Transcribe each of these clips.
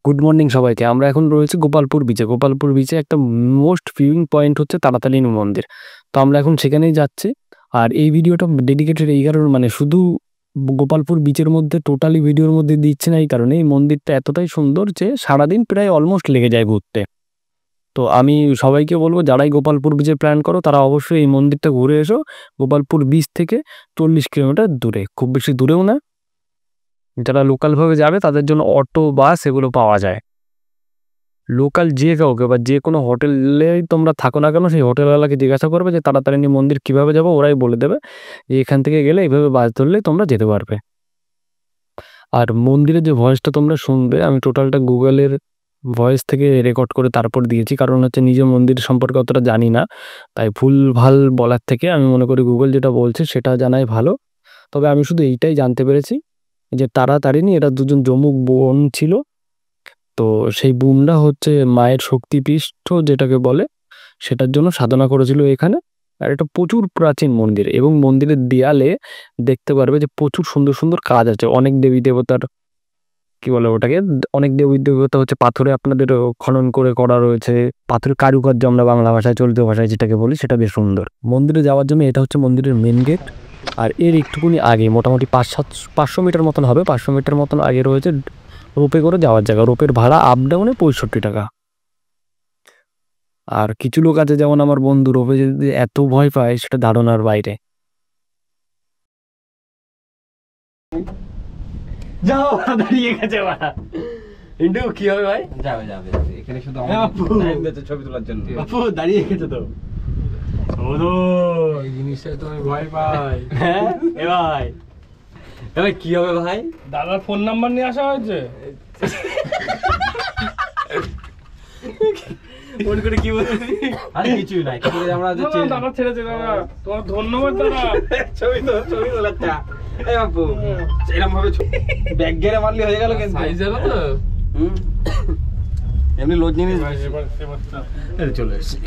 Good morning সবাইকে। আমরা এখন রয়েছি গোপালপুর বিচে। গোপালপুর বিচে একটা মোস্ট ভিউইং পয়েন্ট হচ্ছে তারাতারিণী মন্দির। তো আমরা এখন সেখানেই যাচ্ছি। আর এই ভিডিওটা ডেডিকেটেড এই কারণে, মানে শুধু গোপালপুর বিচের মধ্যে টোটালি ভিডিওর মধ্যে দিচ্ছি না এই কারণে, এই মন্দিরটা এতটাই সুন্দর যে সারাদিন প্রায় অলমোস্ট লেগে যায় ঘুরতে। তো আমি সবাইকে বলবো, যারাই গোপালপুর বিচে প্ল্যান করো তারা অবশ্যই এই মন্দিরটা ঘুরে এসো। গোপালপুর বিচ থেকে 40 কিলোমিটার দূরে, খুব বেশি দূরেও না। যারা লোকালভাবে যাবে তাদের জন্য অটো, বাস এগুলো পাওয়া যায়। লোকাল যে কাউকে বা যে কোনো হোটেলে তোমরা থাকো না কেন, সেই হোটেলওয়ালাকে জিজ্ঞাসা করবে যে তারাতারিণী মন্দির কীভাবে যাবো, ওরাই বলে দেবে যে এখান থেকে গেলে এইভাবে বাস ধরলেই তোমরা যেতে পারবে। আর মন্দিরের যে ভয়েসটা তোমরা শুনবে, আমি টোটালটা গুগলের ভয়েস থেকে রেকর্ড করে তারপর দিয়েছি, কারণ হচ্ছে নিজে মন্দির সম্পর্কে অতটা জানি না, তাই ভুল ভাল বলার থেকে আমি মনে করি গুগল যেটা বলছে সেটা জানাই ভালো। তবে আমি শুধু এইটাই জানতে পেরেছি যে তারাতারিণী এরা দুজন যমুক বোন ছিল। তো সেই বোনরা হচ্ছে মায়ের শক্তিপীঠ যেটাকে বলে, সেটার জন্য সাধনা করেছিল এখানে। আর এটা প্রচুর প্রাচীন মন্দির, এবং মন্দিরের দেয়ালে দেখতে পারবে যে প্রচুর সুন্দর সুন্দর কাজ আছে। অনেক দেবী দেবতার কি বলে ওটাকে, অনেক দেবী দেবতা হচ্ছে পাথরে আপনাদের খনন করে করা রয়েছে। পাথরের কারুকার্য আমরা বাংলা ভাষায়, চলিত ভাষায় যেটাকে বলি, সেটা বেশ সুন্দর। মন্দিরে যাওয়ার জন্য এটা হচ্ছে মন্দিরের মেন গেট। আর এর একটুকুনি আগে, মোটামুটি 500 মিটার মতন হবে, 500 মিটার মতন আগে রয়েছে রোপে করে যাওয়ার জায়গা। রোপের ভাড়া আপ ডাউনে 65 টাকা। আর কিছু লোক আছে, যেমন আমার বন্ধু, রোপে যদি এত ভয় পায় সেটা ধারণার বাইরে। যাও, দাঁড়িয়ে গেছে বাড়া। ইন্টু কি হবে ভাই? যাবে যাবে এখানে শুধু আমার টাইম দিতে ছবি তোলার জন্য। বাপু দাঁড়িয়ে গেছে তো। ওদো এই জিনিসটাই তো আমি ভয় পাই। হ্যাঁ এ ভাই, এ ভাই কি হবে ভাই? দাদার ফোন নাম্বার নিয়ে আসা হয়েছে। ফোন করে কি বলবি? আরে কিছুই নাই, কিন্তু আমরা যে দাদা ছেড়েছে, দাদা তোমার ধন্যবাদ দাদা। ছবি তোলাচ্ছা। এই বাপু এরকম ভাবে ব্যাগ গেরে মারলি হয়ে গেল, কিন্তু সাইজ জানো তো? এমনি লোড জিনিস চলে এসেছি।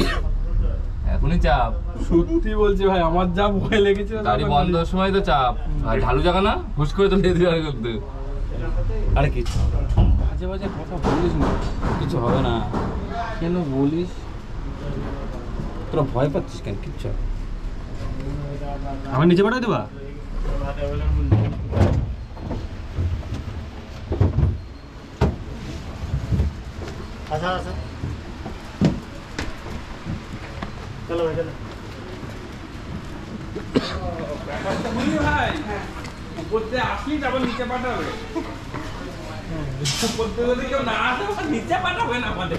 এখনই চাপ। সত্যি বলছি ভাই, আমার যা ভয় লেগেছে। গাড়ি বন্ধের সময় তো চাপ, আর ঢালু জায়গা না, হুশ করে তো লেগে যাবে করতে। আরে কিছু বাজে বাজে কথা বলিস না। কিছু হবে না। কেন বলিস? তোরা ভয় পাচ্ছিস কেন? কিচ্ছু হবে না। আমার নিচে পাঠাই দেবা? আচ্ছা আচ্ছা, চলো ভাই চলো। ব্যাপারটা বুঝলি ভাই? উপর থেকে আসলি তারপর নিচে পাঠাবে। উপর থেকে যদি কেউ না আসে নিচে পাঠাবে না আমাদের।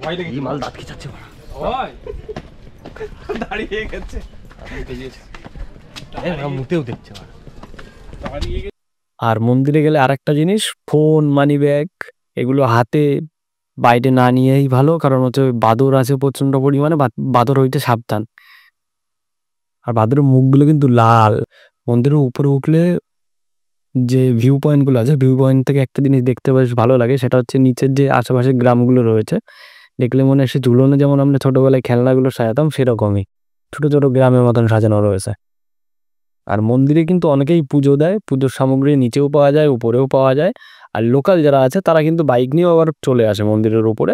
ভয় লেগে এই মাল দাঁত খিচাচ্ছে বাড়া। ওই দাঁড়িয়ে গেছে। মুতেও দেখছে বাড়া। দাঁড়িয়ে গেছে। আর মন্দিরে গেলে আরেকটা জিনিস, ফোন, মানি ব্যাগ এগুলো হাতে বাইরে না নিয়েই ভালো, কারণ হচ্ছে বাদর আছে প্রচণ্ড পরিমাণে, বাদর হইতে সাবধান। আর বাদরের মুখগুলো কিন্তু লাল। মন্দিরের উপরে উঠলে যে ভিউ পয়েন্টগুলো আছে, ভিউ পয়েন্ট থেকে একটা জিনিস দেখতে বেশ ভালো লাগে, সেটা হচ্ছে নিচের যে আশেপাশে গ্রামগুলো রয়েছে, দেখলে মনে হয় সে ঝুলনে যেমন আমরা ছোটোবেলায় খেলনাগুলো সাজাতাম সেরকমই ছোটো ছোটো গ্রামের মতন সাজানো রয়েছে। আর মন্দিরে কিন্তু অনেকেই পুজো দেয়, পুজোর সামগ্রী নিচেও পাওয়া যায়, উপরেও পাওয়া যায়। আর লোকাল যারা আছে তারা কিন্তু বাইক নিয়েও আবার চলে আসে মন্দিরের উপরে।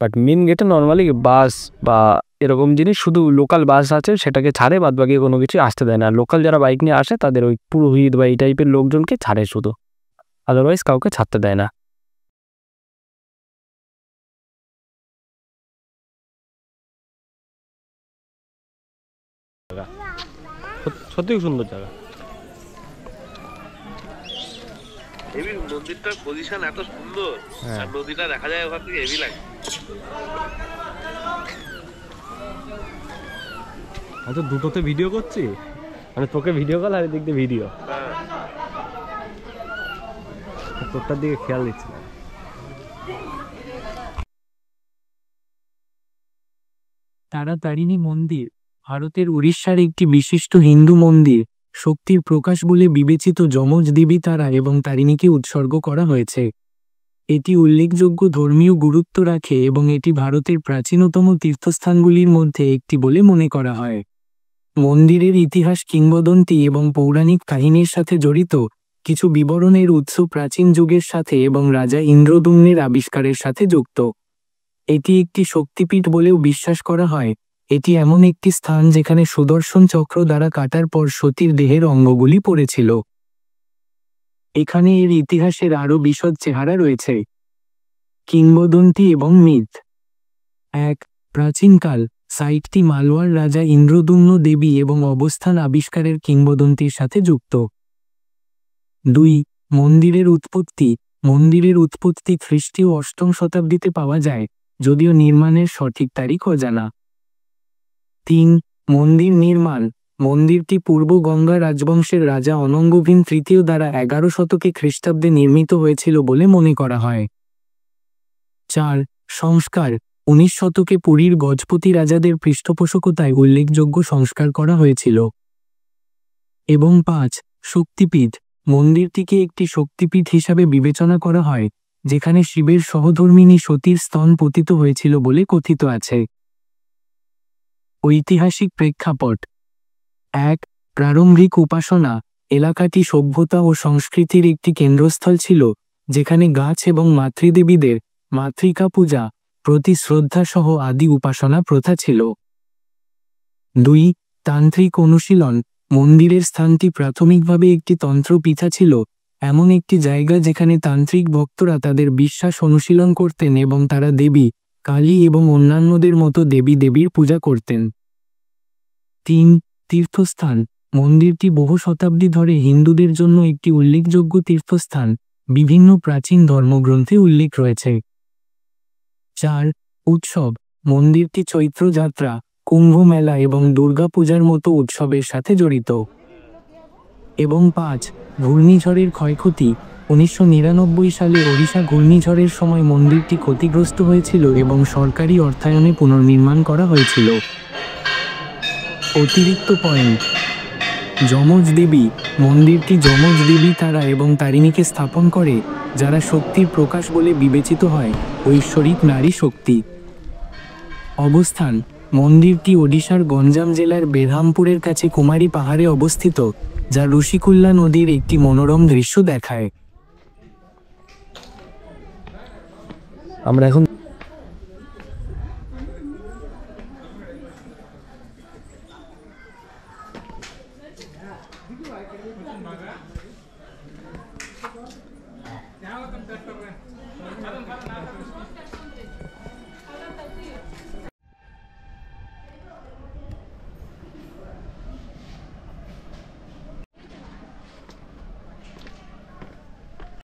বাট মেন গেটে নর্মালি বাস বা এরকম জিনিস, শুধু লোকাল বাস আছে সেটাকে ছাড়ে, বাদ বাকি কোনো কিছু আসতে দেয় না। লোকাল যারা বাইক নিয়ে আসে তাদের ওই পুরোহিত বা এই টাইপের লোকজনকে ছাড়ে শুধু, আদারওয়াইজ কাউকে ছাড়তে দেয় না। সত্যিই সুন্দর জায়গা। হেভি মন্দিরটার পজিশন এত সুন্দর, আর নদীটা দেখা যায় ওখান থেকে, হেভি লাগে। আমি তো দুটোতে ভিডিও করছি, মানে তোকে ভিডিও কল আর এদিক দিয়ে ভিডিও, তোরটার দিকে খেয়াল দিচ্ছি না। তারাতারিণী মন্দির ভারতের উড়িষ্যার একটি বিশিষ্ট হিন্দু মন্দির। শক্তির প্রকাশ বলে বিবেচিত যমজ দেবী তারা এবং তারিণীকে উৎসর্গ করা হয়েছে। এটি উল্লেখযোগ্য ধর্মীয় গুরুত্ব রাখে এবং এটি ভারতের প্রাচীনতম তীর্থস্থানগুলির মধ্যে একটি বলে মনে করা হয়। মন্দিরের ইতিহাস কিংবদন্তি এবং পৌরাণিক কাহিনীর সাথে জড়িত, কিছু বিবরণের উৎস প্রাচীন যুগের সাথে এবং রাজা ইন্দ্রদ্যুম্নের আবিষ্কারের সাথে যুক্ত। এটি একটি শক্তিপীঠ বলেও বিশ্বাস করা হয়। এটি এমন একটি স্থান যেখানে সুদর্শন চক্র দ্বারা কাটার পর সতীর দেহের অঙ্গগুলি পড়েছিল। এখানে এর ইতিহাসের আরও বিশদ চেহারা রয়েছে। কিংবদন্তি এবং মিথ। 1. প্রাচীনকাল। সাইটটি মালওয়ার রাজা ইন্দ্রদ্যুম্ন দেবী এবং অবস্থান আবিষ্কারের কিংবদন্তির সাথে যুক্ত। 2. মন্দিরের উৎপত্তি। মন্দিরের উৎপত্তি খ্রিস্টীয় 8ম শতাব্দীতে পাওয়া যায়, যদিও নির্মাণের সঠিক তারিখ অজানা। 3. মন্দির নির্মাণ। মন্দিরটি পূর্ব গঙ্গা রাজবংশের রাজা অনঙ্গভীম তৃতীয় দ্বারা 11 শতকে খ্রিস্টাব্দে নির্মিত হয়েছিল বলে মনে করা হয়। 4. সংস্কার। 19 শতকে পুরীর গজপতি রাজাদের পৃষ্ঠপোষকতায় উল্লেখযোগ্য সংস্কার করা হয়েছিল। এবং 5. শক্তিপীঠ। মন্দিরটিকে একটি শক্তিপীঠ হিসাবে বিবেচনা করা হয়, যেখানে শিবের সহধর্মিণী সতীর স্তন পতিত হয়েছিল বলে কথিত আছে। ঐতিহাসিক প্রেক্ষাপট। 1. প্রারম্ভিক উপাসনা। এলাকাটি সভ্যতা ও সংস্কৃতির একটি কেন্দ্রস্থল ছিল, যেখানে গাছ এবং মাতৃদেবীদের মাতৃকা পূজা প্রতি শ্রদ্ধা সহ আদি উপাসনা প্রথা ছিল। 2. তান্ত্রিক অনুশীলন। মন্দিরের স্থানটি প্রাথমিকভাবে একটি তন্ত্রপীঠা ছিল, এমন একটি জায়গা যেখানে তান্ত্রিক ভক্তরা তাদের বিশ্বাস অনুশীলন করতেন এবং তারা দেবী, কালী এবং অন্যান্যদের মতো দেবী দেবীর পূজা করতেন। 3. তীর্থস্থান। মন্দিরটি বহু শতাব্দী ধরে হিন্দুদের জন্য একটি উল্লেখযোগ্য তীর্থস্থান, বিভিন্ন প্রাচীন ধর্মগ্রন্থে উল্লেখ রয়েছে। 4. উৎসব। মন্দিরটি চৈত্র যাত্রা, কুম্ভ মেলা এবং দুর্গা পূজার মতো উৎসবের সাথে জড়িত। এবং 5. ঘূর্ণিঝড়ের ক্ষয়ক্ষতি। 1999 সালে ওড়িশা ঘূর্ণিঝড়ের সময় মন্দিরটি ক্ষতিগ্রস্ত হয়েছিল এবং সরকারি অর্থায়নে পুনর্নির্মাণ করা হয়েছিল। অতিরিক্ত পয়েন্ট। যমজ দেবী। মন্দিরটি যমজ দেবী তারা এবং তারিণীকে স্থাপন করে, যারা শক্তির প্রকাশ বলে বিবেচিত হয়, ঐশ্বরিক নারী শক্তি। অবস্থান। মন্দিরটি ওড়িশার গঞ্জাম জেলার বেরহামপুরের কাছে কুমারী পাহাড়ে অবস্থিত, যা ঋষিকুল্যা নদীর একটি মনোরম দৃশ্য দেখায়। আমরা এখন